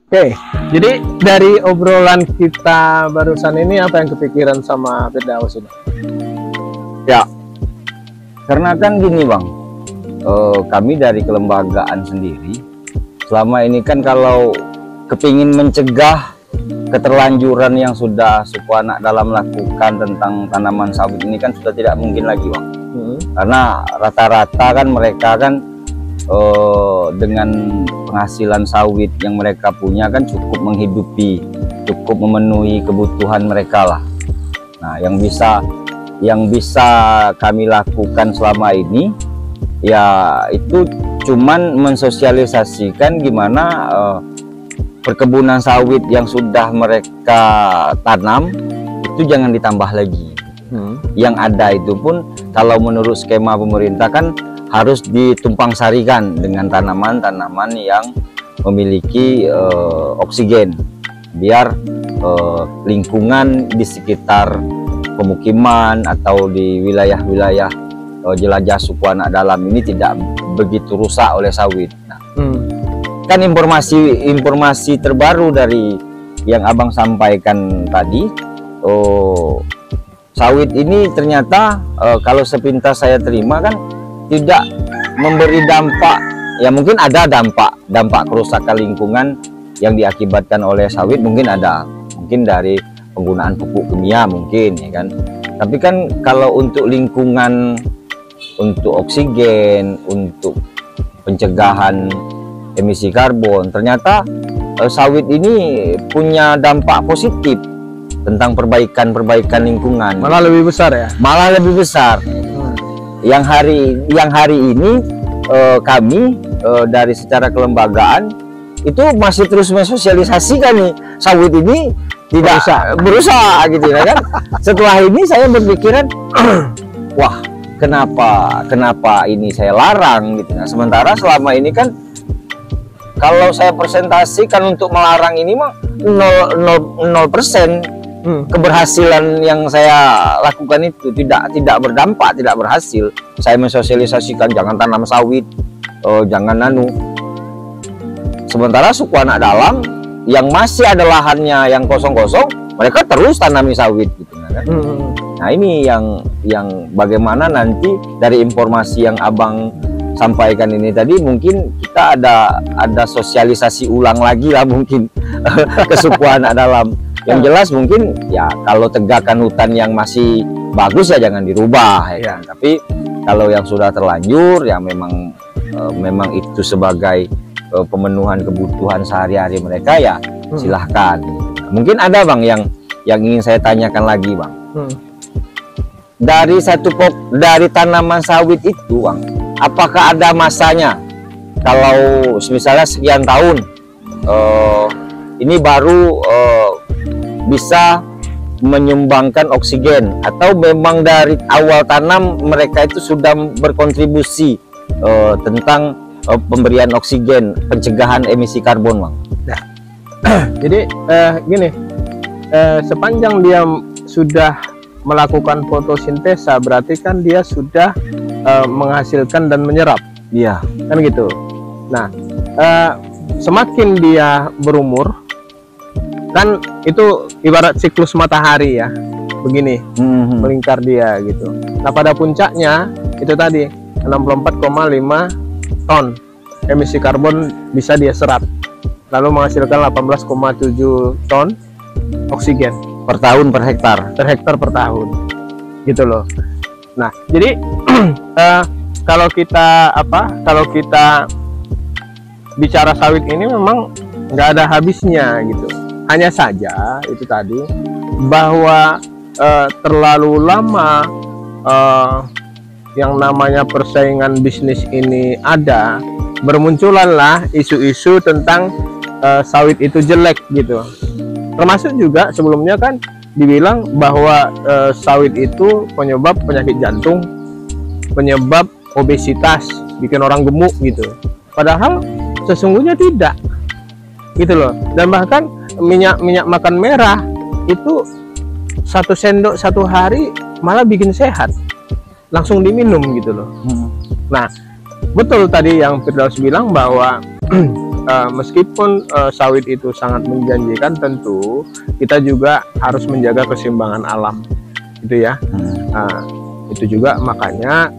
Oke, jadi dari obrolan kita barusan ini apa yang kepikiran sama Firdaus ini? Ya, karena kan gini Bang, kami dari kelembagaan sendiri selama ini kan kalau kepingin mencegah keterlanjuran yang sudah suku anak dalam lakukan tentang tanaman sawit ini kan sudah tidak mungkin lagi Bang. Karena rata-rata kan mereka kan dengan penghasilan sawit yang mereka punya kan cukup menghidupi, cukup memenuhi kebutuhan mereka lah. Nah, yang bisa kami lakukan selama ini ya itu cuman mensosialisasikan gimana perkebunan sawit yang sudah mereka tanam itu jangan ditambah lagi. Yang ada itu pun kalau menurut skema pemerintah kan harus ditumpang sarikan dengan tanaman-tanaman yang memiliki oksigen biar lingkungan di sekitar pemukiman atau di wilayah-wilayah jelajah suku anak dalam ini tidak begitu rusak oleh sawit. Nah, kan informasi terbaru dari yang Abang sampaikan tadi, sawit ini ternyata kalau sepintas saya terima kan tidak memberi dampak, ya mungkin ada dampak kerusakan lingkungan yang diakibatkan oleh sawit, mungkin ada, mungkin dari penggunaan pupuk kimia mungkin ya kan. Tapi kan kalau untuk lingkungan, untuk oksigen, untuk pencegahan emisi karbon, ternyata sawit ini punya dampak positif tentang perbaikan lingkungan. Malah lebih besar ya? Malah lebih besar. Yang hari ini kami dari secara kelembagaan itu masih terus mensosialisasikan nih sawit ini tidak berusaha gitu ya kan. Setelah ini saya berpikiran wah, kenapa ini saya larang gitu. Nah, sementara selama ini kan kalau saya presentasikan untuk melarang ini mah 0% keberhasilan yang saya lakukan itu tidak berdampak, tidak berhasil. Saya mensosialisasikan jangan tanam sawit, jangan nanu. Sementara suku anak dalam yang masih ada lahannya yang kosong-kosong, mereka terus tanami sawit gitu kan. Nah, ini yang bagaimana nanti dari informasi yang Abang sampaikan ini tadi mungkin kita ada sosialisasi ulang lagi lah mungkin ke suku anak dalam. Yang jelas mungkin ya kalau tegakan hutan yang masih bagus ya jangan dirubah ya kan. Tapi kalau yang sudah terlanjur ya memang itu sebagai pemenuhan kebutuhan sehari-hari mereka ya silahkan. Mungkin ada Bang yang ingin saya tanyakan lagi Bang. Dari tanaman sawit itu Bang, apakah ada masanya? Kalau misalnya sekian tahun ini baru bisa menyumbangkan oksigen, atau memang dari awal tanam mereka itu sudah berkontribusi tentang pemberian oksigen, pencegahan emisi karbon Bang? Nah, jadi gini, sepanjang dia sudah melakukan fotosintesa berarti kan dia sudah menghasilkan dan menyerap, iya kan gitu. Nah, semakin dia berumur kan itu ibarat siklus matahari ya, begini melingkar dia gitu. Nah, pada puncaknya itu tadi 64,5 ton emisi karbon bisa dia serap, lalu menghasilkan 18,7 ton oksigen per tahun per hektar per tahun gitu loh. Nah, jadi kalau kita bicara sawit ini memang nggak ada habisnya gitu. Hanya saja itu tadi bahwa terlalu lama yang namanya persaingan bisnis ini ada, bermunculanlah isu-isu tentang sawit itu jelek gitu. Termasuk juga sebelumnya kan dibilang bahwa sawit itu penyebab penyakit jantung, penyebab obesitas, bikin orang gemuk gitu. Padahal sesungguhnya tidak gitu loh. Dan bahkan minyak makan merah itu 1 sendok 1 hari malah bikin sehat, langsung diminum gitu loh. Nah, betul tadi yang Firdaus bilang bahwa meskipun sawit itu sangat menjanjikan, tentu kita juga harus menjaga keseimbangan alam, gitu ya. Itu juga makanya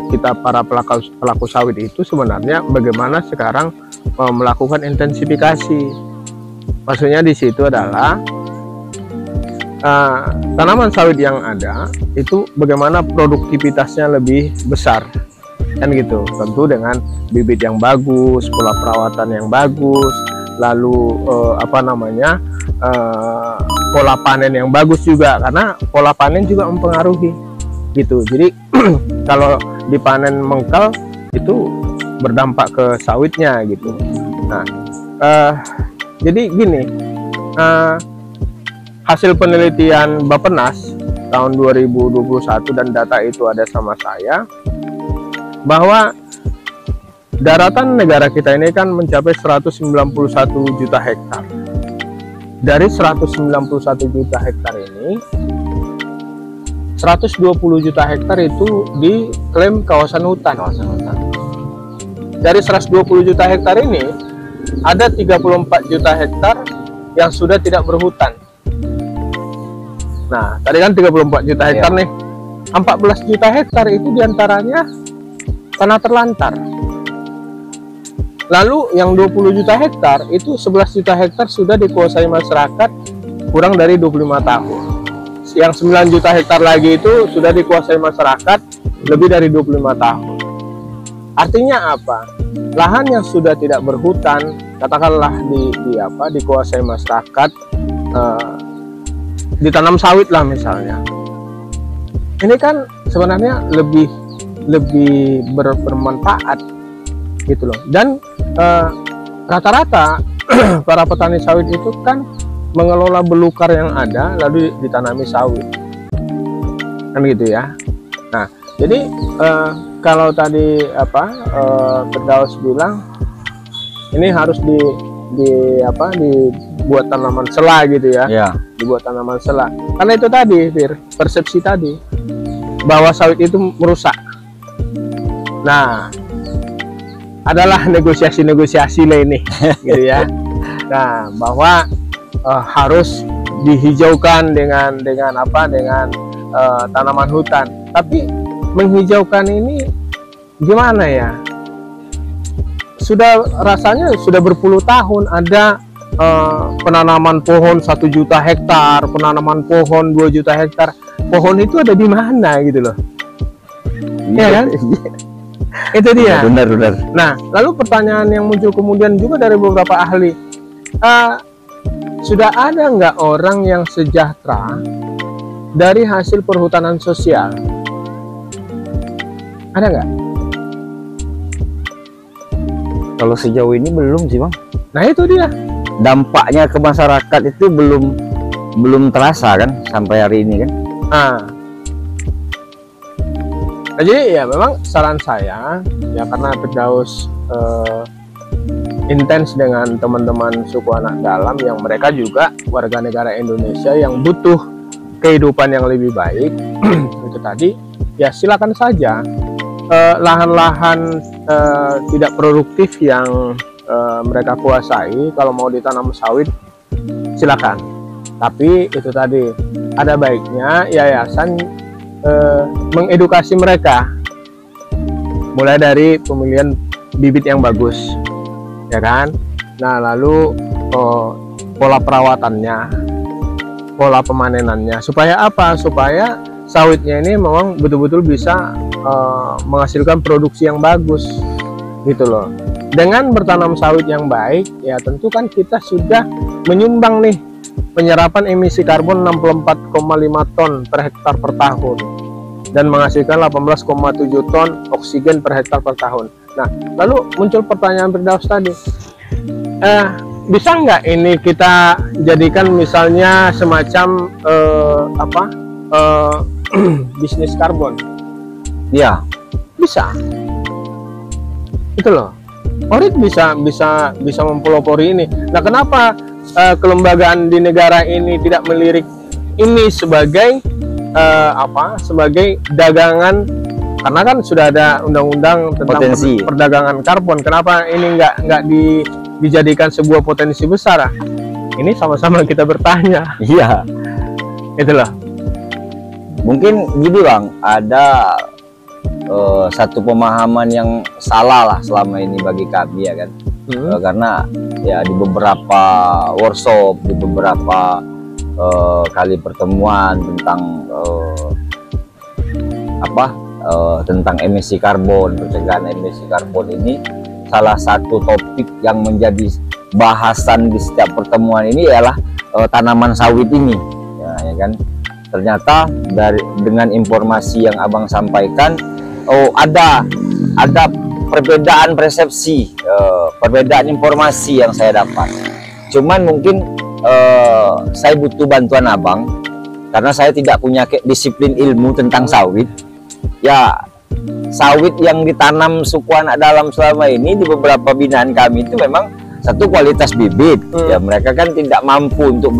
kita para pelaku sawit itu sebenarnya bagaimana sekarang melakukan intensifikasi. Maksudnya di situ adalah tanaman sawit yang ada itu bagaimana produktivitasnya lebih besar, kan gitu. Tentu dengan bibit yang bagus, pola perawatan yang bagus, lalu pola panen yang bagus juga, karena pola panen juga mempengaruhi gitu. Jadi kalau dipanen mengkal itu berdampak ke sawitnya gitu. Nah, jadi gini, hasil penelitian Bappenas tahun 2021 dan data itu ada sama saya, bahwa daratan negara kita ini kan mencapai 191 juta hektar. Dari 191 juta hektar ini, 120 juta hektar itu diklaim kawasan hutan. Dari 120 juta hektar ini, ada 34 juta hektar yang sudah tidak berhutan. Nah, tadi kan 34 juta hektar nih. 14 juta hektar itu diantaranya tanah terlantar. Lalu yang 20 juta hektar itu 11 juta hektar sudah dikuasai masyarakat kurang dari 25 tahun. Yang 9 juta hektar lagi itu sudah dikuasai masyarakat lebih dari 25 tahun. Artinya apa? Lahan yang sudah tidak berhutan, katakanlah dikuasai masyarakat, ditanam sawit lah misalnya. Ini kan sebenarnya lebih bermanfaat gitu loh. Dan rata-rata para petani sawit itu kan mengelola belukar yang ada lalu ditanami sawit, kan gitu ya. Nah, jadi kalau tadi Firdaus bilang ini harus dibuat tanaman sela gitu ya. Dibuat tanaman sela, karena itu tadi persepsi tadi bahwa sawit itu merusak. Nah, adalah negosiasi lah ini gitu ya. Nah, bahwa harus dihijaukan dengan tanaman hutan. Tapi menghijaukan ini gimana ya? Rasanya sudah berpuluh tahun ada penanaman pohon 1 juta hektar, penanaman pohon 2 juta hektar. Pohon itu ada di mana gitu loh. Iya kan? Itu dia. Benar. Nah, lalu pertanyaan yang muncul kemudian juga dari beberapa ahli, sudah ada nggak orang yang sejahtera dari hasil perhutanan sosial? Ada nggak? Kalau sejauh ini belum sih, Bang. Nah, itu dia. Dampaknya ke masyarakat itu belum terasa kan sampai hari ini kan. Nah, jadi ya memang saran saya ya, karena Firdaus intens dengan teman-teman suku anak dalam yang mereka juga warga negara Indonesia yang butuh kehidupan yang lebih baik. Itu tadi ya, silakan saja lahan-lahan tidak produktif yang mereka kuasai, kalau mau ditanam sawit silakan. Tapi itu tadi, ada baiknya yayasan mengedukasi mereka mulai dari pemilihan bibit yang bagus, ya kan. Nah, lalu pola perawatannya, pola pemanenannya, supaya apa? Supaya sawitnya ini memang betul-betul bisa menghasilkan produksi yang bagus gitu loh. Dengan bertanam sawit yang baik ya, tentu kan kita sudah menyumbang nih penyerapan emisi karbon 64,5 ton per hektar per tahun dan menghasilkan 18,7 ton oksigen per hektar per tahun. Nah, lalu muncul pertanyaan Firdaus tadi, bisa nggak ini kita jadikan misalnya semacam bisnis karbon? Ya, bisa. Itu loh. Orit bisa mempelopori ini. Nah, kenapa kelembagaan di negara ini tidak melirik ini sebagai sebagai dagangan? Karena kan sudah ada undang-undang tentang perdagangan karbon. Kenapa ini nggak dijadikan sebuah potensi besar? Ini sama-sama kita bertanya. Iya, Itulah. mungkin gini Bang, ada satu pemahaman yang salah lah selama ini bagi kami ya kan. Karena ya di beberapa workshop, di beberapa kali pertemuan tentang tentang emisi karbon, pencegahan emisi karbon ini, salah satu topik yang menjadi bahasan di setiap pertemuan ini ialah tanaman sawit ini, ya kan. Ternyata dengan informasi yang abang sampaikan, ada perbedaan persepsi, perbedaan informasi yang saya dapat. Cuman mungkin saya butuh bantuan abang karena saya tidak punya disiplin ilmu tentang sawit. Ya, sawit yang ditanam suku anak dalam selama ini di beberapa binaan kami itu memang satu kualitas bibit. Ya, mereka kan tidak mampu untuk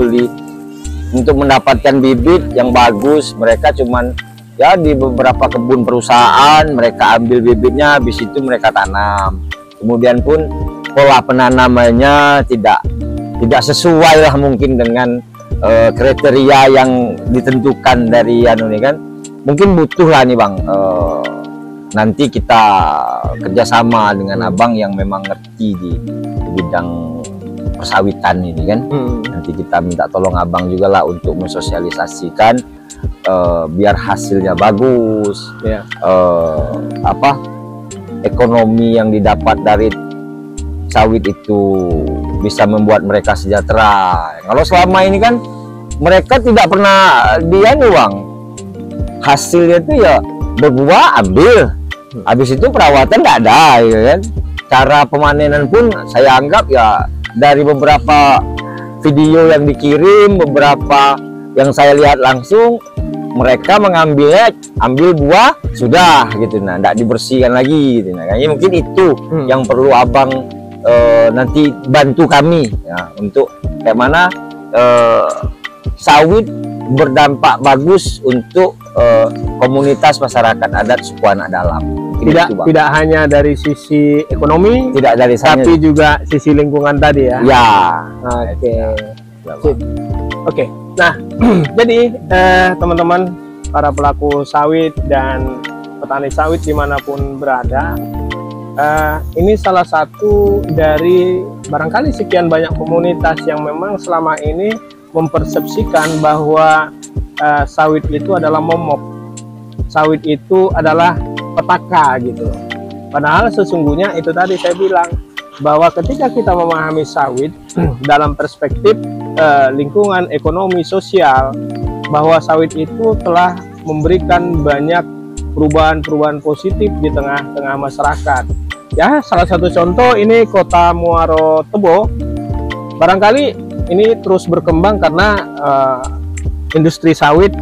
mendapatkan bibit yang bagus. Mereka cuman ya di beberapa kebun perusahaan mereka ambil bibitnya, habis itu mereka tanam. Kemudian pun pola penanamannya tidak sesuai lah mungkin dengan kriteria yang ditentukan dari ini kan. Mungkin butuh lah nih Bang, nanti kita kerjasama dengan abang yang memang ngerti di bidang persawitan ini kan. Nanti kita minta tolong abang juga lah untuk mensosialisasikan biar hasilnya bagus, ekonomi yang didapat dari sawit itu bisa membuat mereka sejahtera. Kalau selama ini kan mereka tidak pernah Bang, hasilnya itu ya berbuah ambil, habis itu perawatan nggak ada, ya kan. Cara pemanenan pun saya anggap ya dari beberapa video yang dikirim, beberapa yang saya lihat langsung, mereka ambil buah sudah gitu, nah nggak dibersihkan lagi gitu. Nah kayaknya mungkin itu yang perlu abang nanti bantu kami ya, untuk kayak mana sawit berdampak bagus untuk komunitas masyarakat adat suku anak dalam. Tidak hanya dari sisi ekonomi, tapi juga sisi lingkungan tadi ya. Ya. Oke. Nah, jadi teman-teman para pelaku sawit dan petani sawit dimanapun berada, ini salah satu dari barangkali sekian banyak komunitas yang memang selama ini mempersepsikan bahwa sawit itu adalah momok, sawit itu adalah petaka gitu. Padahal sesungguhnya itu tadi saya bilang bahwa ketika kita memahami sawit dalam perspektif lingkungan ekonomi sosial, bahwa sawit itu telah memberikan banyak perubahan-perubahan positif di tengah-tengah masyarakat. Ya, salah satu contoh ini Kota Muaro Tebo, barangkali ini terus berkembang karena industri sawit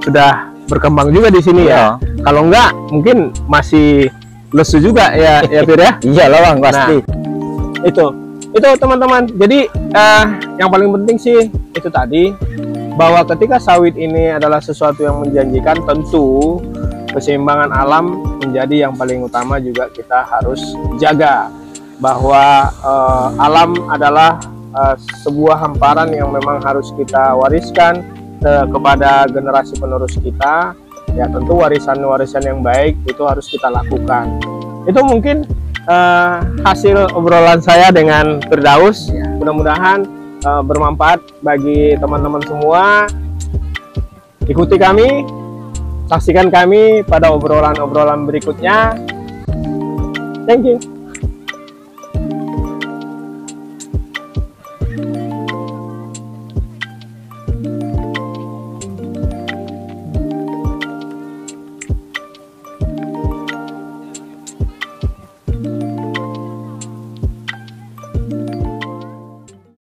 sudah berkembang juga di sini ya. Kalau enggak mungkin masih lesu juga ya Fir ya. Iyalah Bang, pasti. Nah, itu teman-teman. Jadi yang paling penting sih itu tadi, bahwa ketika sawit ini adalah sesuatu yang menjanjikan, tentu keseimbangan alam menjadi yang paling utama juga kita harus jaga. Bahwa alam adalah sebuah hamparan yang memang harus kita wariskan kepada generasi penerus kita. Ya tentu warisan-warisan yang baik itu harus kita lakukan. Itu mungkin hasil obrolan saya dengan Firdaus. Mudah-mudahan bermanfaat bagi teman-teman semua. Ikuti kami, saksikan kami pada obrolan-obrolan berikutnya. Thank you.